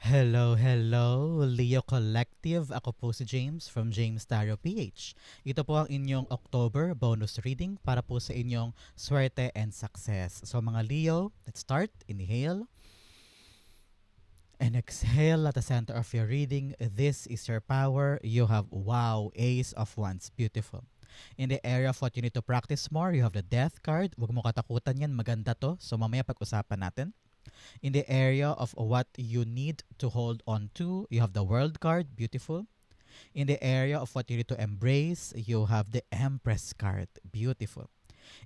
Hello, hello, Leo Collective. Ako po si James from James Tarot PH. Ito po ang inyong October bonus reading para po sa inyong swerte and success. So mga Leo, let's start. Inhale and exhale at the center of your reading. This is your power. You have, wow, Ace of Wands. Beautiful. In the area of what you need to practice more, you have the Death card. Huwag mo katakutan yan. Maganda to. So mamaya pag-usapan natin. In the area of what you need to hold on to, you have the World card, beautiful. In the area of what you need to embrace, you have the Empress card, beautiful.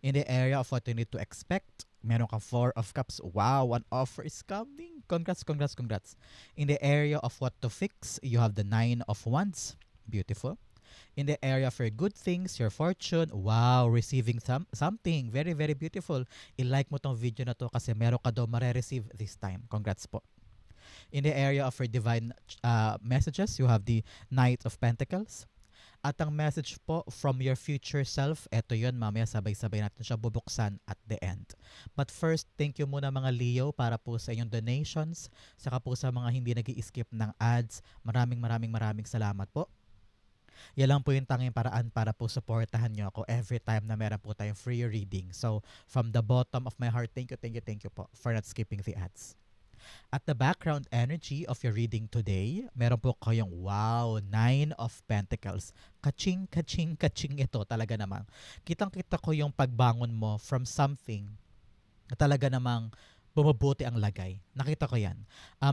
In the area of what you need to expect, meron ka Four of Cups. Wow, an offer is coming. Congrats, congrats, congrats. In the area of what to fix, you have the Nine of Wands, beautiful. In the area for good things, your fortune, wow, receiving something very, very beautiful. I-like mo tong video na to kasi meron ka daw mare-receive this time. Congrats po. In the area of your divine messages, you have the Knight of Pentacles. At ang message po from your future self, eto yun, mamaya sabay-sabay natin siya bubuksan at the end. But first, thank you muna mga Leo para po sa inyong donations, saka po sa mga hindi nag-i-skip ng ads. Maraming maraming maraming salamat po. Yan lang po yung tanging paraan para po supportahan nyo ako every time na meron po tayong free reading. So, from the bottom of my heart, thank you, thank you, thank you po for not skipping the ads. At the background energy of your reading today, meron po kayong, wow, Nine of Pentacles. Kaching, kaching, kaching ito talaga namang. Kitang-kita ko yung pagbangon mo from something na talaga namang bumubuti ang lagay. Nakita ko yan.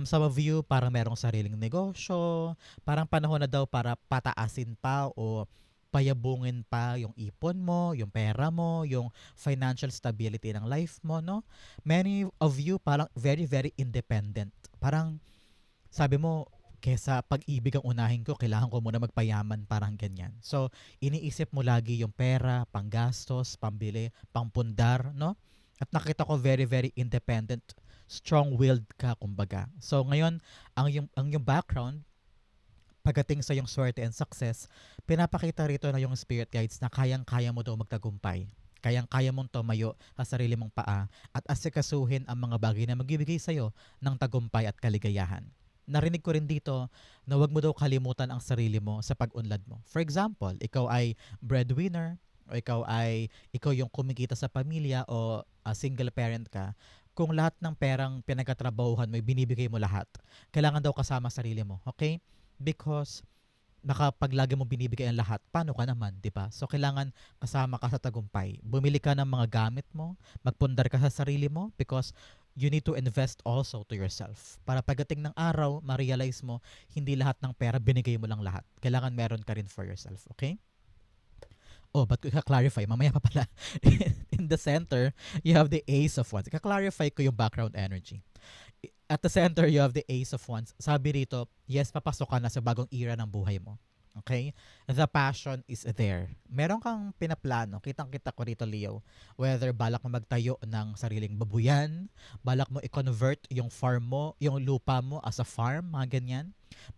Some of you, parang merong sariling negosyo, parang panahon na daw para pataasin pa o payabungin pa yung ipon mo, yung pera mo, yung financial stability ng life mo, no? Many of you parang very, very independent. Parang sabi mo, kesa pag-ibig ang unahin ko, kailangan ko muna magpayaman, parang ganyan. So, iniisip mo lagi yung pera, panggastos, pambili, pangpundar, no? At nakita ko very, very independent, strong-willed ka, kumbaga. So, ngayon, ang yung background, pagdating sa yung swerte and success, pinapakita rito na yung spirit guides na kayang-kaya mo daw magtagumpay. Kayang-kaya mong tumayo sa sarili mong paa at asikasuhin ang mga bagay na magbibigay sa'yo ng tagumpay at kaligayahan. Narinig ko rin dito na huwag mo daw kalimutan ang sarili mo sa pag-unlad mo. For example, ikaw ay breadwinner o ikaw yung kumikita sa pamilya o single parent ka. Kung lahat ng perang pinagkatrabahuhan mo, binibigay mo lahat, kailangan daw kasama sarili mo. Okay? Because pag lagi mo binibigay ang lahat, paano ka naman, di ba? So, kailangan kasama ka sa tagumpay. Bumili ka ng mga gamit mo, magpundar ka sa sarili mo because you need to invest also to yourself. Para pagdating ng araw, ma-realize mo, hindi lahat ng pera binigay mo lang lahat. Kailangan meron ka rin for yourself, okay? Oh, but i-clarify, mamaya pa pala. In the center, you have the Ace of Wands. I-clarify ko yung background energy. At the center, you have the Ace of Wands. Sabi rito, yes, papasok ka na sa bagong era ng buhay mo. Okay? The passion is there. Meron kang pinaplano. Kitang-kita ko rito, Leo. Whether balak mo magtayo ng sariling babuyan, balak mo i-convert yung farm mo, yung lupa mo as a farm, mga ganyan.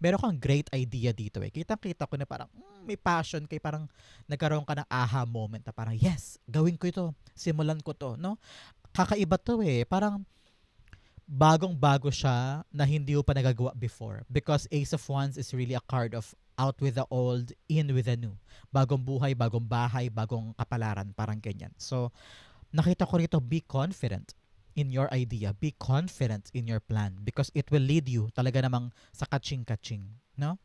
Meron kang great idea dito eh. Kitang-kita ko na parang may passion kay parang nagkaroon ka ng aha moment na parang yes, gawin ko ito. Simulan ko to, no? Kakaiba to eh. Parang bagong-bago siya na hindi mo pa nagagawa before. Because Ace of Wands is really a card of out with the old, in with the new. Bagong buhay, bagong bahay, bagong kapalaran, parang ganyan. So, nakita ko rito, be confident in your idea. Be confident in your plan because it will lead you talaga namang sa kaching-kaching. No?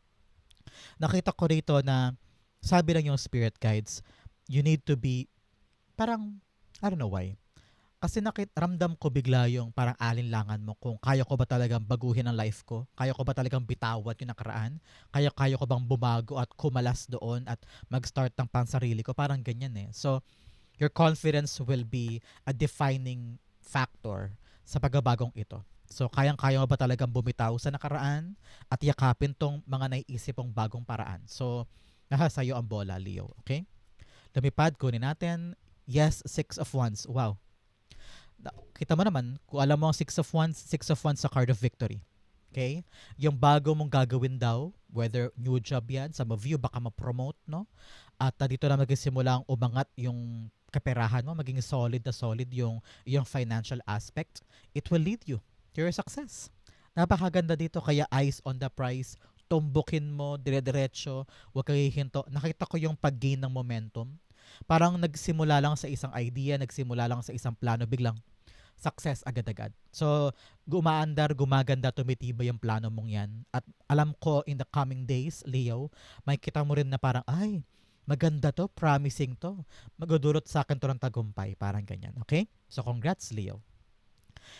Nakita ko rito na sabi lang yung spirit guides, you need to be parang, I don't know why, kasi ramdam ko bigla yung parang alinlangan mo kung kaya ko ba talagang baguhin ang life ko? Kaya ko ba talagang bitawan yung nakaraan? Kaya ko bang bumago at kumalas doon at mag-start ng pansarili ko? Parang ganyan eh. So, your confidence will be a defining factor sa pagbabagong ito. So, kayang-kaya mo ba talagang bumitaw sa nakaraan at yakapin tong mga naiisip mong bagong paraan? So, nasa sa'yo ang bola, Leo. Okay? Lumipad, kunin natin. Yes, Six of Wands. Wow, kita mo naman, kung alam mo ang Six of Wands sa card of victory. Okay? Yung bago mong gagawin daw, whether new job yan, some of you baka ma-promote, no? At dito na magsisimula ang umangat yung kaperahan mo, maging solid na solid yung financial aspect. It will lead you to your success. Napakaganda dito kaya eyes on the prize. Tumbukin mo, dire-diretso, huwag kang hihinto. Nakita ko yung pag-gain ng momentum. Parang nagsimula lang sa isang idea, nagsimula lang sa isang plano, biglang success agad-agad. So, gumaandar, gumaganda, tumitibay yung plano mong yan. At alam ko in the coming days, Leo, may kita mo rin na parang, ay, maganda to, promising to. Magdudulot sa akin to ng tagumpay. Parang ganyan. Okay? So, congrats, Leo.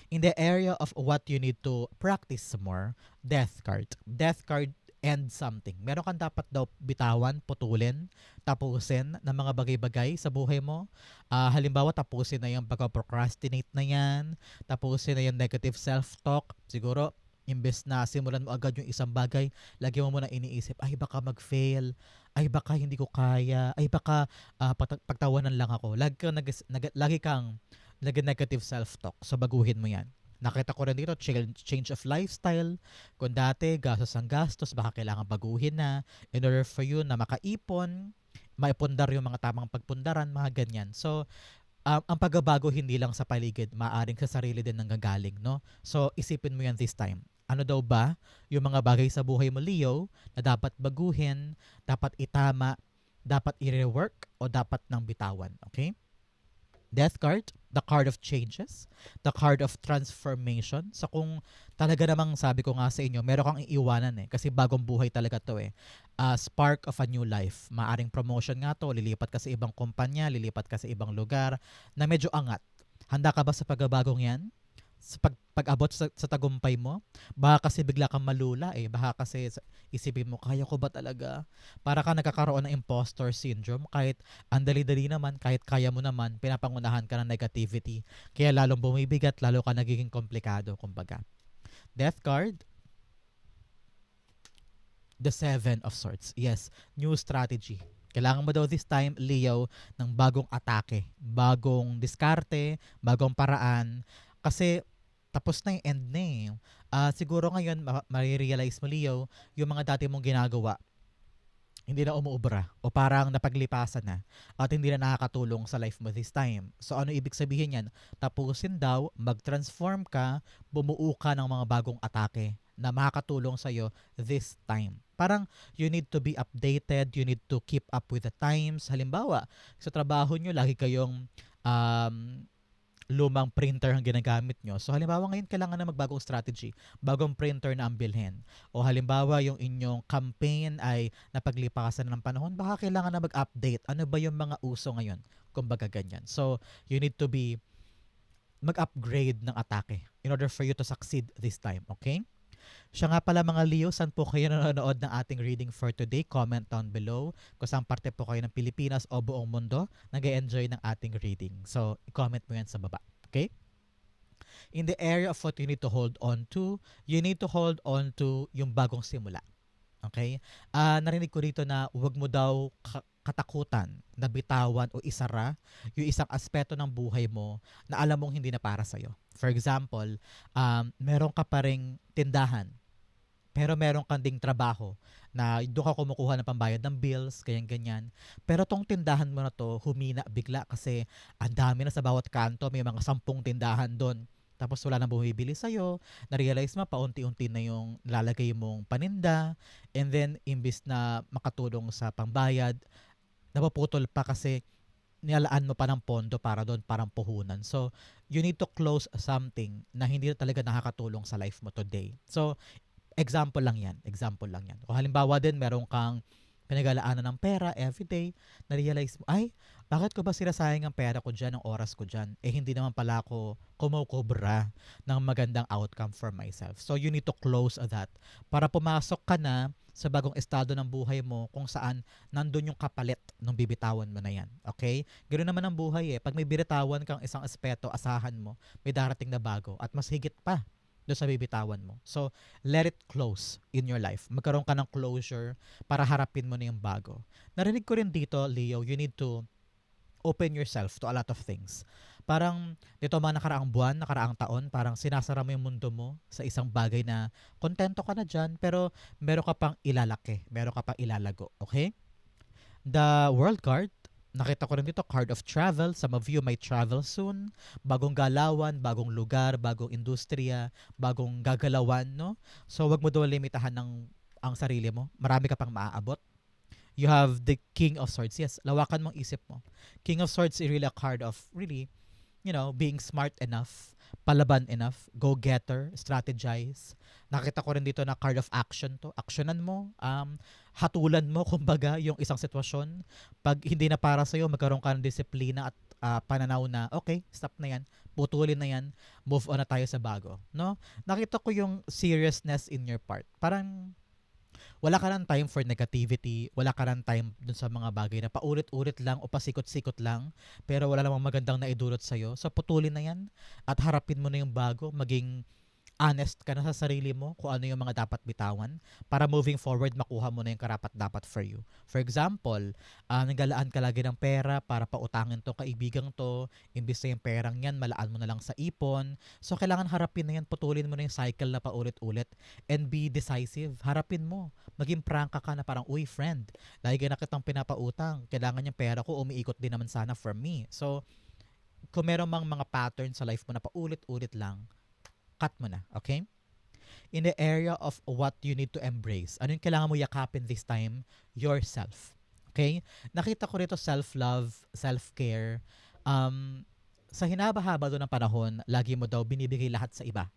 In the area of what you need to practice more, death card. Death card and something. Meron kang dapat daw bitawan, putulin, tapusin ng mga bagay-bagay sa buhay mo. Halimbawa, tapusin na yung pagka-procrastinate na yan, tapusin na yung negative self-talk. Siguro, imbes na simulan mo agad yung isang bagay, lagi mo muna iniisip, ay baka mag-fail, ay baka hindi ko kaya, ay baka pagtawanan lang ako. Lagi kang nag-negative self-talk. So, baguhin mo yan. Nakita ko rin dito, change of lifestyle. Kung dati, gastos ang gastos, baka kailangan baguhin na in order for you na makaipon, maipundar yung mga tamang pagpundaran, mga ganyan. So, ang pagbabago hindi lang sa paligid, maaring sa sarili din nanggagaling, no? So, isipin mo yan this time. Ano daw ba yung mga bagay sa buhay mo, Leo, na dapat baguhin, dapat itama, dapat i-rework, o dapat nang bitawan, okay? Death card, the card of changes, the card of transformation. So kung talaga namang sabi ko nga sa inyo, meron kang iiwanan kasi bagong buhay talaga to spark of a new life. Maaring promotion nga to, lilipat ka sa ibang kumpanya, lilipat ka sa ibang lugar na medyo angat. Handa ka ba sa pagbabagong yan? Sa pag-abot sa tagumpay mo? Baka kasi bigla kang malula Baka kasi isipin mo, kaya ko ba talaga? Para ka nagkakaroon ng imposter syndrome kahit ang dali-dali naman, kahit kaya mo naman, pinapangunahan ka ng negativity. Kaya lalong bumibigat, lalo ka nagiging komplikado, kumbaga. Death card, the Seven of Swords. Yes, new strategy. Kailangan mo daw this time, Leo, ng bagong atake, bagong diskarte, bagong paraan. Kasi tapos na yung end na siguro ngayon, marirealize mo, Leo, yung mga dati mong ginagawa, hindi na umuubra o parang napaglipasan na at hindi na nakakatulong sa life mo this time. So ano ibig sabihin yan? Tapusin daw, mag-transform ka, bumuo ka ng mga bagong atake na makakatulong sa'yo this time. Parang you need to be updated, you need to keep up with the times. Halimbawa, sa trabaho nyo, lagi kayong um, lumang printer ang ginagamit nyo. So halimbawa ngayon kailangan na magbagong strategy, bagong printer na ang bilhin. O halimbawa yung inyong campaign ay napaglipasan ng panahon, baka kailangan na mag-update. Ano ba yung mga uso ngayon? Kumbaga ganyan. So you need to be mag-upgrade ng atake in order for you to succeed this time. Okay? Siya nga pala mga Leo, saan po kayo nanonood ng ating reading for today? Comment down below kung saan parte po kayo ng Pilipinas o buong mundo nag-enjoy ng ating reading. So, i-comment mo yan sa baba. Okay? In the area of what you need to hold on to, you need to hold on to yung bagong simula. Okay? Narinig ko dito na huwag mo daw katakutan na bitawan o isara yung isang aspeto ng buhay mo na alam mong hindi na para sa'yo. For example, meron ka pa ring tindahan, pero meron kang ding trabaho na doon ka kumukuha ng pambayad ng bills, ganyan-ganyan. Pero tong tindahan mo na to, humina bigla kasi ang dami na sa bawat kanto, may mga 10 tindahan doon. Tapos wala nang bumibili sa'yo, na-realize mo, paunti-unti na yung lalagay mong paninda, and then, imbis na makatulong sa pambayad, napuputol pa kasi nilalaan mo pa ng pondo para doon, parang puhunan. So, you need to close something na hindi na talaga nakakatulong sa life mo today. So, example lang yan. Example lang yan. Kung halimbawa din, meron kang pinag-alaanan ng pera everyday, na-realize mo, ay, bakit ko ba sinasayang ang pera ko dyan, ang oras ko dyan? Hindi naman pala ako kumukubra ng magandang outcome for myself. So, you need to close that para pumasok ka na sa bagong estado ng buhay mo kung saan nandun yung kapalit nung bibitawan mo na yan. Okay? Ganoon naman ang buhay Pag may binitawan kang isang aspeto, asahan mo, may darating na bago at mas higit pa doon sa bibitawan mo. So, let it close in your life. Magkaroon ka ng closure para harapin mo na yung bago. Narinig ko rin dito, Leo, you need to open yourself to a lot of things. Parang dito mga nakaraang buwan, nakaraang taon, parang sinasara mo yung mundo mo sa isang bagay na kontento ka na dyan, pero meron ka pang ilalaki, meron ka pang ilalago. Okay? The World card, Nakita ko rin dito, card of travel. Some of you might travel soon. Bagong galawan, bagong lugar, bagong industriya, bagong gagalawan, no? So, wag mo daw limitahan ng ang sarili mo. Marami ka pang maaabot. You have the King of Swords. Yes, lawakan mong isip mo. King of Swords is really a card of really, being smart enough, palaban enough, go-getter, strategize. Nakita ko rin dito na card of action to. Actionan mo, hatulan mo, kumbaga, yung isang sitwasyon. Pag hindi na para sa'yo, magkaroon ka ng disiplina at pananaw na, okay, stop na yan, putulin na yan, move on na tayo sa bago. No? Nakita ko yung seriousness in your part. Parang, wala ka ng time for negativity, wala ka ng time dun sa mga bagay na paulit-ulit lang o pasikot-sikot lang, pero wala namang magandang naidulot sa'yo. So, putulin na yan at harapin mo na yung bago, maging honest ka na sa sarili mo kung ano yung mga dapat bitawan para moving forward makuha mo na yung karapat dapat for you. For example, nagalaan ka lagi ng pera para pautangin to kaibigang to, imbis na yung perang yan, malaan mo na lang sa ipon. So, kailangan harapin na yan, putulin mo na yung cycle na paulit-ulit and be decisive. Harapin mo. Maging prangka ka na parang, uy friend, lagi na kitang pinapautang, kailangan yung pera ko, umiikot din naman sana for me. So, kung meron mang mga pattern sa life mo na paulit-ulit lang, cut mo na, okay? In the area of what you need to embrace, ano yung kailangan mo yakapin this time? Yourself. Okay? Nakita ko rito self-love, self-care. Sa hinaba-haba doon ng panahon, lagi mo daw binibigay lahat sa iba.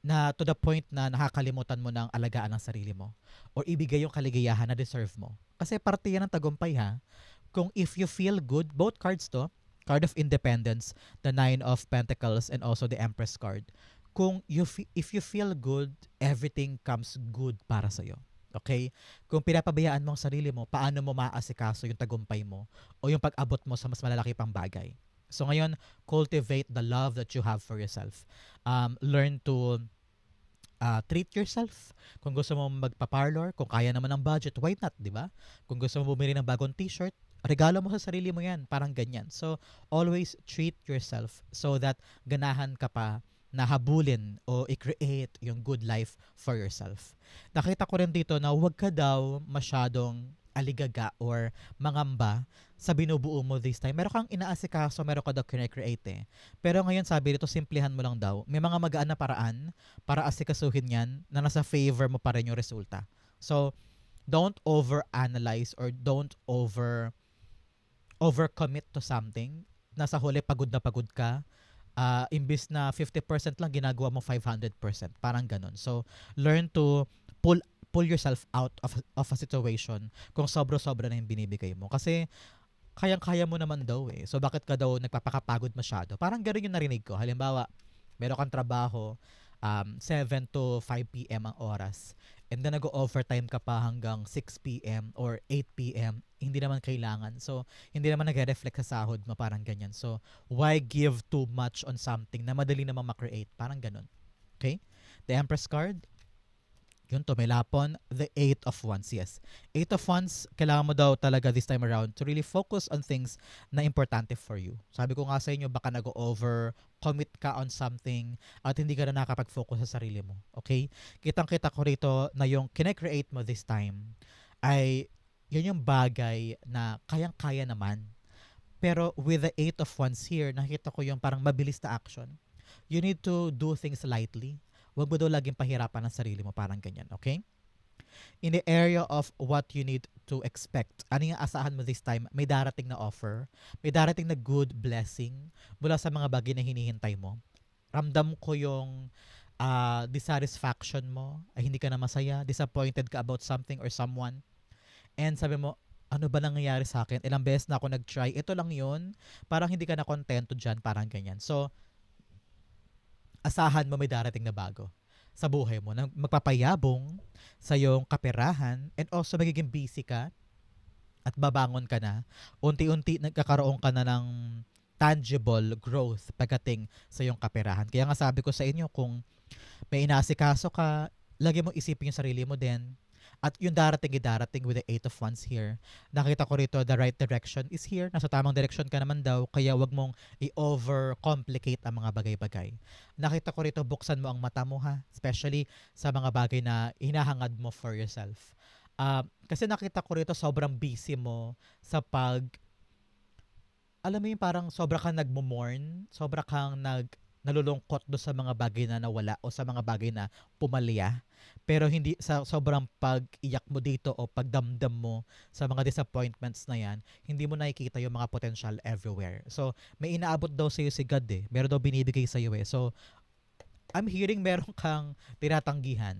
Na to the point na nakakalimutan mo ng alagaan ng sarili mo or ibigay yung kaligayahan na deserve mo. Kasi parte yan ng tagumpay ha. Kung if you feel good, both cards to, card of independence, the Nine of Pentacles, and also the Empress card. Kung if you feel good, everything comes good para sa'yo. Okay? Kung pinapabayaan mo ang sarili mo, paano mo maaasikaso yung tagumpay mo o yung pag-abot mo sa mas malalaki pang bagay. So ngayon, cultivate the love that you have for yourself. Learn to treat yourself. Kung gusto mo magpa-parlor, kung kaya naman ng budget, why not, di ba? Kung gusto mo bumili ng bagong t-shirt, regalo mo sa sarili mo yan. Parang ganyan. So, always treat yourself so that ganahan ka pa na habulin o i-create yung good life for yourself. Nakita ko rin dito na huwag ka daw masyadong aligaga or mangamba sa binubuo mo this time. Meron kang inaasikaso, meron ka daw kine-create eh. Pero ngayon sabi dito, simplihan mo lang daw. May mga magaan na paraan para asikasuhin yan na nasa favor mo pa rin yung resulta. So, don't over-analyze or don't overcommit to something. Nasa huli, pagod na pagod ka. Imbis na 50% lang, ginagawa mo 500%. Parang ganun. So, learn to pull yourself out of a situation kung sobra-sobra na yung binibigay mo. Kasi, kayang-kaya mo naman daw eh. So, bakit ka daw nagpapakapagod masyado? Parang gano'n yung narinig ko. Halimbawa, meron kang trabaho, 7 to 5 p.m. ang oras. And then nag-overtime ka pa hanggang 6 p.m. or 8 p.m. Hindi naman kailangan. So, hindi naman nag-reflect sa sahod mo. Parang ganyan. So, why give too much on something na madali naman makreate? Parang ganun. Okay? The Empress card. Yun, tumelapon. The Eight of Wands, yes. Eight of Wands, kailangan mo daw talaga this time around to really focus on things na importante for you. Sabi ko nga sa inyo, baka nag-over, commit ka on something, at hindi ka na nakapag-focus sa sarili mo. Okay? Kitang-kita ko rito na yung kine-create mo this time ay yun yung bagay na kayang-kaya naman. Pero with the Eight of Wands here, nakita ko yung parang mabilis na action. You need to do things lightly. Huwag mo daw laging pahirapan ang sarili mo, parang ganyan, okay? In the area of what you need to expect, ano yung asahan mo this time? May darating na offer, may darating na good blessing mula sa mga bagay na hinihintay mo. Ramdam ko yung dissatisfaction mo, ay hindi ka na masaya, disappointed ka about something or someone, and sabi mo, ano ba nangyayari sa akin? Ilang beses na ako nag-try, ito lang yun, parang hindi ka na kontento dyan, parang ganyan. So, asahan mo may darating na bago sa buhay mo na magpapayabong sa iyong kaperahan and also magiging busy ka at babangon ka na. Unti-unti nagkakaroon ka na ng tangible growth pagdating sa iyong kaperahan. Kaya nga sabi ko sa inyo, kung may inaasikaso ka, lagi mo isipin yung sarili mo din. At yung darating with the Eight of Wands here. Nakita ko rito, the right direction is here. Nasa tamang direction ka naman daw, kaya wag mong i-overcomplicate ang mga bagay-bagay. Nakita ko rito, buksan mo ang mata mo ha. Especially sa mga bagay na hinahangad mo for yourself. Kasi nakita ko rito sobrang busy mo sa alam mo yung parang sobra kang nagmo-mourn, sobra kang nalulungkot do sa mga bagay na nawala o sa mga bagay na pumalya. Pero hindi sa sobrang pag-iyak mo dito o pagdamdam mo sa mga disappointments na yan, hindi mo nakikita yung mga potential everywhere. So, may inaabot daw sa'yo si God eh. Meron daw binibigay sa'yo eh. So, I'm hearing meron kang tinatanggihan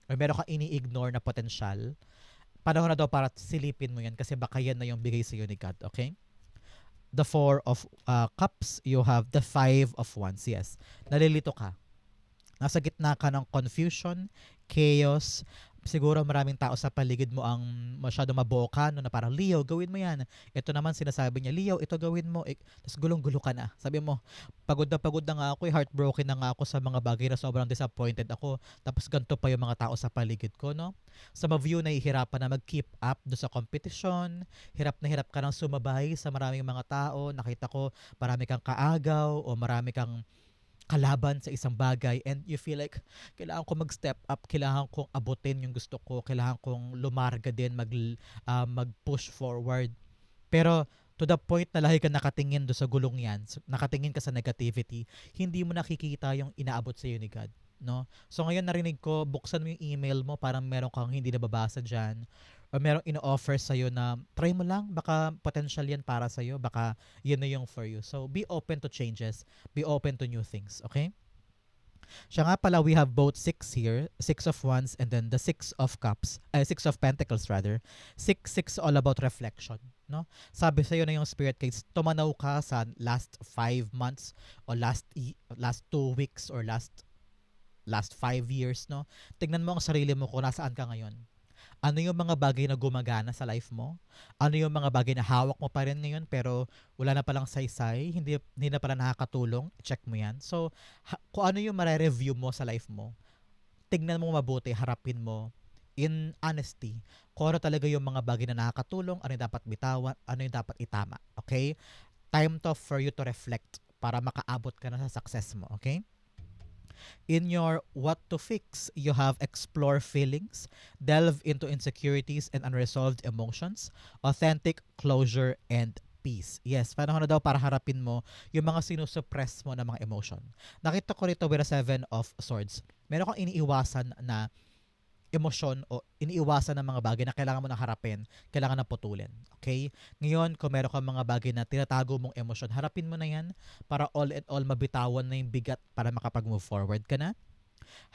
or meron kang ini-ignore na potential. Panahon na daw para silipin mo yan kasi baka yan na yung bigay sa'yo ni God. Okay? The Four of Cups, you have the Five of Wands. Yes, nalilito ka. Nasa gitna ka ng confusion, chaos. Siguro maraming tao sa paligid mo ang masyado maboka no, na parang, Leo, gawin mo yan. Ito naman sinasabi niya, Leo, ito gawin mo. Tapos gulong-gulo ka na. Sabi mo, pagod na nga ako, heartbroken na nga ako sa mga bagay na sobrang disappointed ako. Tapos ganito pa yung mga tao sa paligid ko, no? Some of you nahihirapan na mag-keep up do sa competition. Hirap na hirap ka nang sumabay sa maraming mga tao. Nakita ko, marami kang kaagaw o marami kang kalaban sa isang bagay and you feel like kailangan ko mag-step up, kailangan kong abutin yung gusto ko, kailangan kong lumarga din, mag-push forward. Pero to the point na lagi ka nakatingin do sa gulong yan, nakatingin ka sa negativity, hindi mo nakikita yung inaabot sa iyo ni God. No? So ngayon narinig ko, buksan mo yung email mo, parang meron kang hindi nababasa dyan or merong ino-offer sa'yo na try mo lang, baka potential yan para sa'yo, baka yun na yung for you. So be open to changes, be open to new things, okay? Siya nga pala, we have both six here, six of wands and then the six of cups, six of pentacles rather. Six all about reflection, no? Sabi sa iyo na yung spirit guides, tumanaw ka sa last 5 months o last 2 weeks or last 5 years, no? Tingnan mo ang sarili mo kung nasaan ka ngayon. Ano yung mga bagay na gumagana sa life mo? Ano yung mga bagay na hawak mo pa rin ngayon pero wala na palang saysay, hindi na pala nakakatulong? Check mo yan. So, kung ano yung mare-review mo sa life mo, tignan mo mabuti, harapin mo in honesty kung ano talaga yung mga bagay na nakakatulong, ano yung dapat bitawan, ano yung dapat itama. Okay? Time to for you to reflect para makaabot ka na sa success mo. Okay? In your what to fix, you have explore feelings, delve into insecurities and unresolved emotions, authentic closure and peace. Yes, panahon na daw para harapin mo yung mga sinusuppress mo na mga emotion. Nakita ko rito with a Seven of Swords. Meron kang iniiwasan na emosyon o iniiwasan ng mga bagay na kailangan mo nang harapin, kailangan na putulin. Okay? Ngayon, kung meron kang mga bagay na tinatago mong emosyon, harapin mo na yan para all in all mabitawan na yung bigat para makapag-move forward ka na.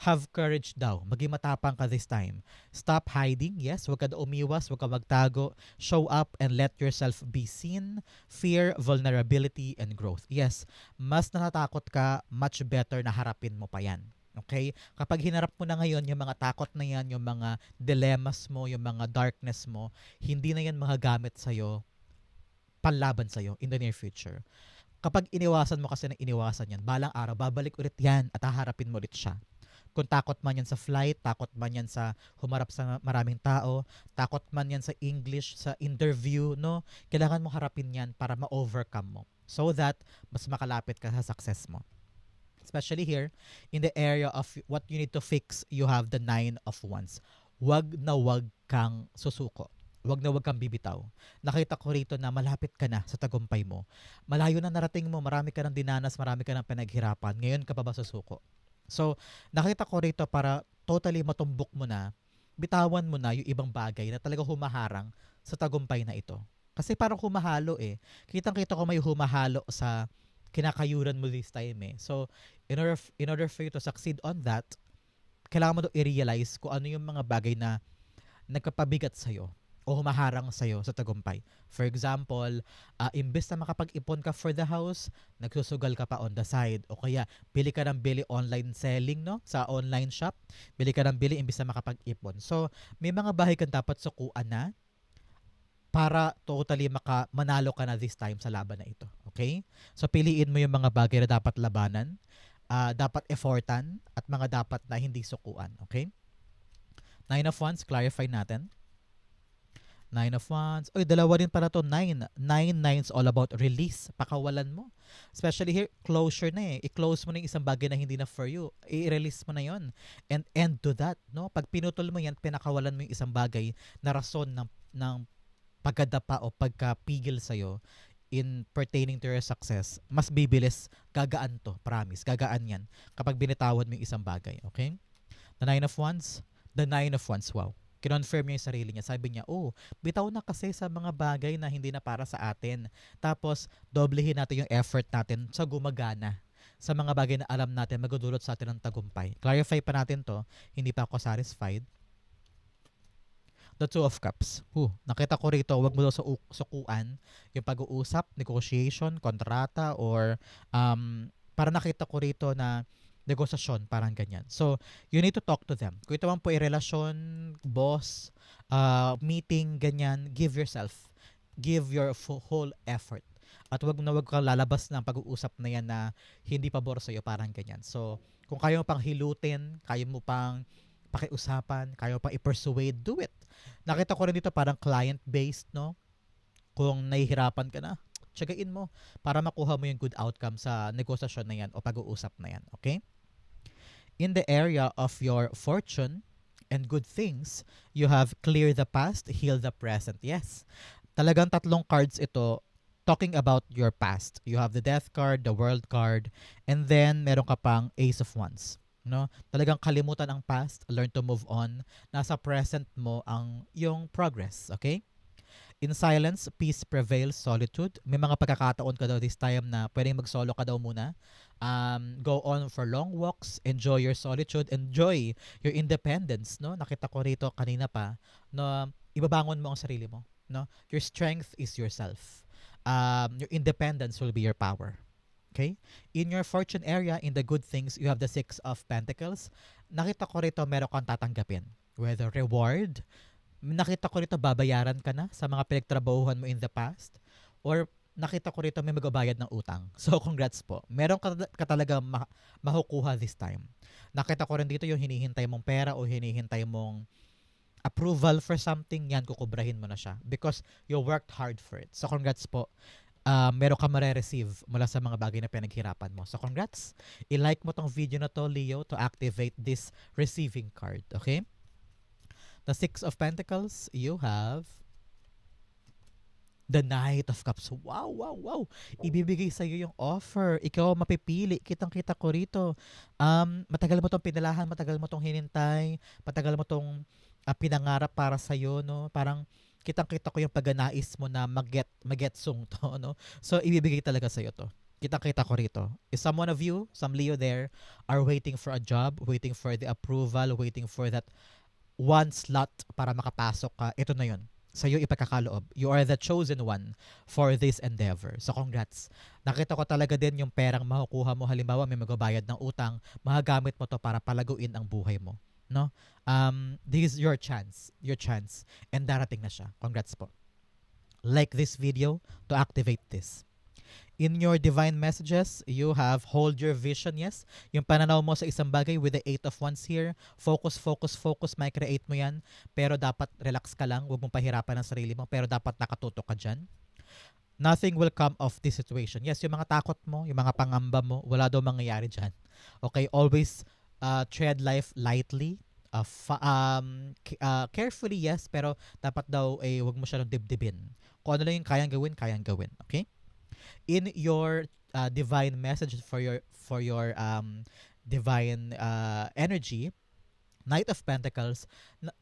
Have courage daw. Maging matapang ka this time. Stop hiding. Yes, huwag ka na umiwas, huwag ka magtago. Show up and let yourself be seen. Fear, vulnerability, and growth. Yes, mas natatakot ka, much better na harapin mo pa yan. Okay? Kapag hinarap mo na ngayon yung mga takot na yan, yung mga dilemmas mo, yung mga darkness mo, hindi na yan magagamit sa'yo, panlaban sa'yo in the near future. Kapag iniwasan mo kasi ng iniwasan yan, balang araw, babalik ulit yan at haharapin mo ulit siya. Kung takot man yan sa flight, takot man yan sa humarap sa maraming tao, takot man yan sa English, sa interview, no? Kailangan mo harapin yan para ma-overcome mo so that mas makalapit ka sa success mo. Especially here, in the area of what you need to fix, you have the Nine of Wands. Wag na wag kang susuko. Wag na wag kang bibitaw. Nakita ko rito na malapit ka na sa tagumpay mo. Malayo na narating mo, marami ka ng dinanas, marami ka ng pinaghirapan. Ngayon ka pa ba susuko? So, nakita ko rito para totally matumbok mo na, bitawan mo na yung ibang bagay na talaga humaharang sa tagumpay na ito. Kasi parang humahalo eh. Kitang-kita ko may humahalo sa kinakayuran mo this time eh. So, in order for you to succeed on that, kailangan mo to i-realize kung ano yung mga bagay na nagpapabigat sa'yo o humaharang sa'yo sa tagumpay. For example, imbes na makapag-ipon ka for the house, nagsusugal ka pa on the side. O kaya, bili ka ng bili online selling, no? Sa online shop, bili ka ng bili imbes na makapag-ipon. So, may mga bahay kang dapat sukuan na para totally manalo ka na this time sa laban na ito. Okay? So, piliin mo yung mga bagay na dapat labanan, dapat effortan, at mga dapat na hindi sukuan. Okay? Nine of Wands, clarify natin. Nine of Wands. Oy, dalawa din pala to. Nine. Nine's all about release. Pakawalan mo. Especially here, closure na eh. I-close mo na yung isang bagay na hindi na for you. I-release mo na yon. And end to that. No? Pag pinutol mo yan, pinakawalan mo yung isang bagay na rason ng pagkadapa o pagkapigil sa'yo in pertaining to your success, mas bibilis, gagaan to. Promise. Gagaan yan kapag binitawan mo yung isang bagay. Okay? The Nine of Wands. The Nine of Wands. Wow. Kinonfirm niya yung sarili niya. Sabi niya, oh, bitaw na kasi sa mga bagay na hindi na para sa atin. Tapos, doblehin natin yung effort natin sa gumagana. Sa mga bagay na alam natin, magdudulot sa atin ng tagumpay. Clarify pa natin to. Hindi pa ako satisfied. The Two of Cups. Nakita ko rito, wag mo daw sukuan yung pag-uusap, negotiation, kontrata, or para nakita ko rito na negosasyon, parang ganyan. So, you need to talk to them. Kung ito man po ay relasyon, boss, meeting, ganyan, give yourself. Give your whole effort. At wag kang lalabas ng pag-uusap na yan na hindi pabor sa'yo, parang ganyan. So, kung kaya mo pang hilutin, kaya mo pang pakiusapan, kaya mo pang i-persuade, do it. Nakita ko rin dito parang client-based, no? Kung nahihirapan ka na, tsagain mo para makuha mo yung good outcome sa negosasyon na yan o pag-uusap na yan. Okay? In the area of your fortune and good things, you have clear the past, heal the present. Yes. Talagang tatlong cards ito talking about your past. You have the Death card, the World card, and then meron ka pang Ace of Wands. No? Talagang kalimutan ang past, learn to move on. Nasa present mo ang yung progress. Okay? In silence, peace prevails, solitude. May mga pagkakataon ka daw this time na pwedeng mag-solo ka daw muna. Go on for long walks, enjoy your solitude, enjoy your independence, no? Nakita ko rito kanina pa, no, ibabangon mo ang sarili mo, no? Your strength is yourself. Your independence will be your power. Okay? In your fortune area, in the good things, you have the Six of Pentacles. Nakita ko rito meron kang tatanggapin. Whether reward, nakita ko rito babayaran ka na sa mga pinagtrabahuhan mo in the past, or nakita ko rito may magbabayad ng utang. So congrats po. Meron ka talaga makukuha this time. Nakita ko rin dito yung hinihintay mong pera o hinihintay mong approval for something, yan kukubrahin mo na siya because you worked hard for it. So congrats po. Meron ka mare-receive mula sa mga bagay na pinaghirapan mo. So congrats. I-like mo tong video na to, Leo, to activate this receiving card. Okay? The Six of Pentacles, you have the Knight of Cups. Wow, wow, wow. Ibibigay sa'yo yung offer. Ikaw mapipili. Kitang-kita ko rito. Matagal mo tong pinalahan, matagal mo tong hinintay, matagal mo tong pinangarap para sa'yo, no? Parang kitang-kita ko yung pagganais mo na mag-getsong to, no? So, ibibigay talaga sa'yo to. Kitang-kita ko rito. Is someone of you, some Leo there, are waiting for a job, waiting for the approval, waiting for that one slot para makapasok ka, ito na yun. Sa'yo ipagkakaloob. You are the chosen one for this endeavor. So congrats. Nakita ko talaga din yung perang makukuha mo. Halimbawa, may magbabayad ng utang, magagamit mo to para palaguin ang buhay mo. No? This is your chance. Your chance. And darating na siya. Congrats po. Like this video to activate this. In your divine messages, you have hold your vision, yes. Yung pananaw mo sa isang bagay with the Eight of Wands here. Focus, focus, focus. May create mo yan. Pero dapat relax ka lang. Huwag mong pahirapan ang sarili mo. Pero dapat nakatutok ka dyan. Nothing will come of this situation. Yes, yung mga takot mo, yung mga pangamba mo, wala daw mangyayari dyan. Okay, always tread life lightly. Carefully, yes. Pero dapat daw, huwag mo siya dibdibin. Kung ano lang yung kayang gawin. Okay? In your divine message for your divine energy, Knight of Pentacles,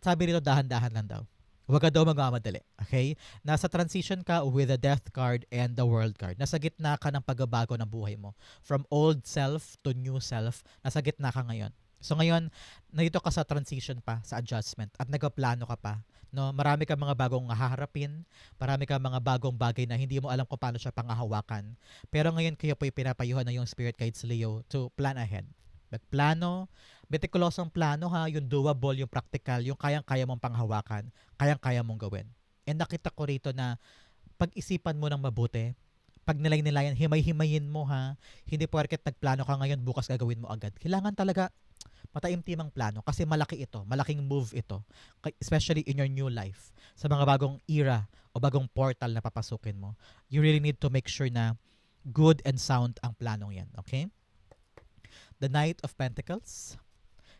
sabi nito dahan-dahan lang daw. Huwag ka daw magmamadali. Okay? Nasa transition ka with the Death card and the World card. Nasa gitna ka ng pagbabago ng buhay mo. From old self to new self. Nasa gitna ka ngayon. So ngayon, nandito ka sa transition pa, sa adjustment, at nagpaplano ka pa. No, marami kang mga bagong haharapin, marami kang mga bagong bagay na hindi mo alam kung paano siya pangahawakan. Pero ngayon kayo po pinapayuhan na yung Spirit Guides Leo to plan ahead. Magplano, meticulosong plano ha, yung doable, yung practical, yung kayang-kaya mong panghawakan, kayang-kaya mong gawin. And nakita ko rito na pag-isipan mo ng mabuti, pag nilay-nilayan, himay-himayin mo ha, hindi porket nagplano ka ngayon, bukas gagawin mo agad. Kailangan talaga mataimtimang plano kasi malaki ito, malaking move ito, especially in your new life, sa mga bagong era o bagong portal na papasukin mo. You really need to make sure na good and sound ang planong yan, okay? The Knight of Pentacles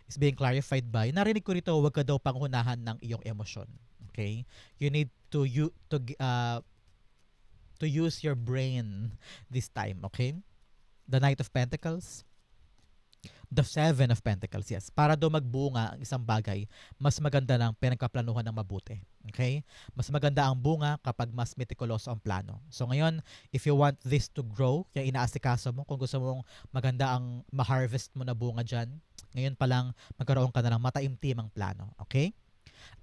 is being clarified by, narinig ko rito, huwag ka daw panghunahan ng iyong emosyon. Okay? You need to use your brain this time, okay? The Knight of Pentacles, the Seven of Pentacles, yes. Para daw magbunga ang isang bagay, mas maganda ng pinagkaplanuhan ng mabuti. Okay? Mas maganda ang bunga kapag mas meticuloso ang plano. So ngayon, if you want this to grow, yung inaasikaso mo, kung gusto mong maganda ang ma-harvest mo na bunga dyan, ngayon pa lang magkaroon ka na ng mataimtimang plano. Okay?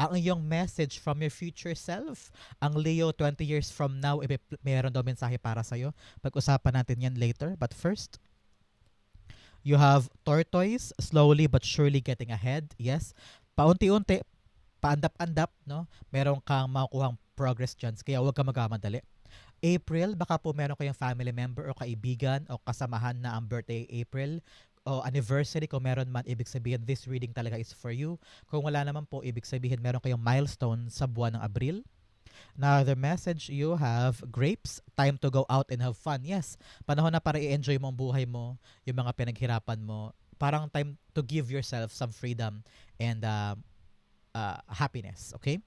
Ang iyong message from your future self, ang Leo 20 years from now, mayroon daw mensahe para sa'yo. Pag-usapan natin yan later. But first, you have Tortoise, slowly but surely getting ahead. Yes. Paunti-unti, paandap-andap, no? Meron kang makukuhang progress dyan. Kaya huwag ka magkamadali. April, baka po meron kayong family member o kaibigan o kasamahan na ang birthday April o anniversary. Kung meron man, ibig sabihin this reading talaga is for you. Kung wala naman po, ibig sabihin meron kayong milestone sa buwan ng Abril. Now, the message you have, grapes, time to go out and have fun. Yes, panahon na para i-enjoy mo ang buhay mo, yung mga pinaghirapan mo. Parang time to give yourself some freedom and happiness, okay?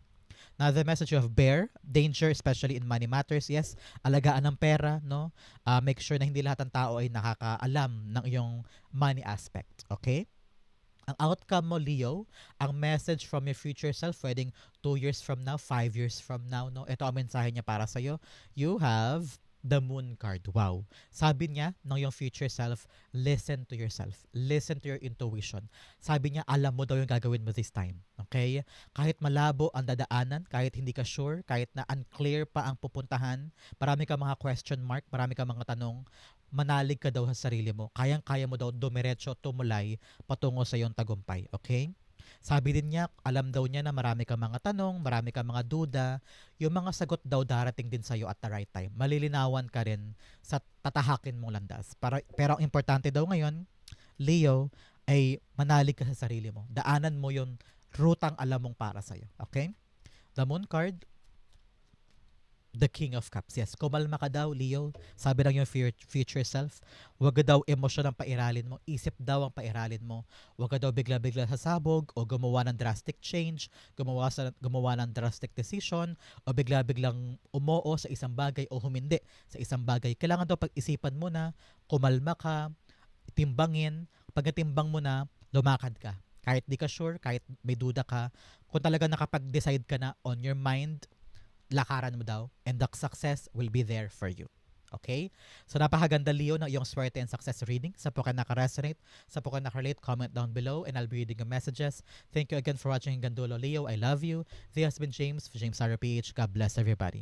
Now, the message you have, bear, danger, especially in money matters. Yes, alagaan ng pera, no? Make sure na hindi lahat ng tao ay nakakaalam ng iyong money aspect, okay? Ang outcome mo, Leo, ang message from your future self, pwedeng 2 years from now, 5 years from now, no? Ito ang mensahe niya para sa'yo. You have the moon card. Wow. Sabi niya ng yung future self, listen to yourself. Listen to your intuition. Sabi niya, alam mo daw yung gagawin mo this time. Okay? Kahit malabo ang dadaanan, kahit hindi ka sure, kahit na unclear pa ang pupuntahan, marami ka mga question mark, marami ka mga tanong, manalig ka daw sa sarili mo. Kayang-kaya mo daw dumiretso, tumulay patungo sa iyong tagumpay. Okay? Sabi din niya, alam daw niya na marami ka mga tanong, marami ka mga duda, yung mga sagot daw darating din sa'yo at the right time. Malilinawan ka rin sa tatahakin mong landas. Pero ang importante daw ngayon, Leo, ay manalig ka sa sarili mo. Daanan mo yung rutang alam mong para sa'yo. Okay? The Moon card, the King of Cups. Yes, kumalma ka daw, Leo. Sabi lang yung future self. Huwag ka daw emosyon ang pairalin mo. Isip daw ang pairalin mo. Huwag ka daw bigla-bigla sasabog o gumawa ng drastic change, gumawa ng drastic decision o bigla-biglang umoo sa isang bagay o humindi sa isang bagay. Kailangan daw pag-isipan mo na, kumalma ka, timbangin. Pag natimbang mo na, lumakad ka. Kahit di ka sure, kahit may duda ka, kung talaga nakapag-decide ka na on your mind, lakaran mo daw and the success will be there for you. Okay? So napakaganda, Leo, ng iyong swerte and success reading. Sa po ka naka-resonate, sa po ka naka-relate, comment down below and I'll be reading your messages. Thank you again for watching hanggang dulo, Leo. I love you. This has been James, for James RPH. God bless everybody.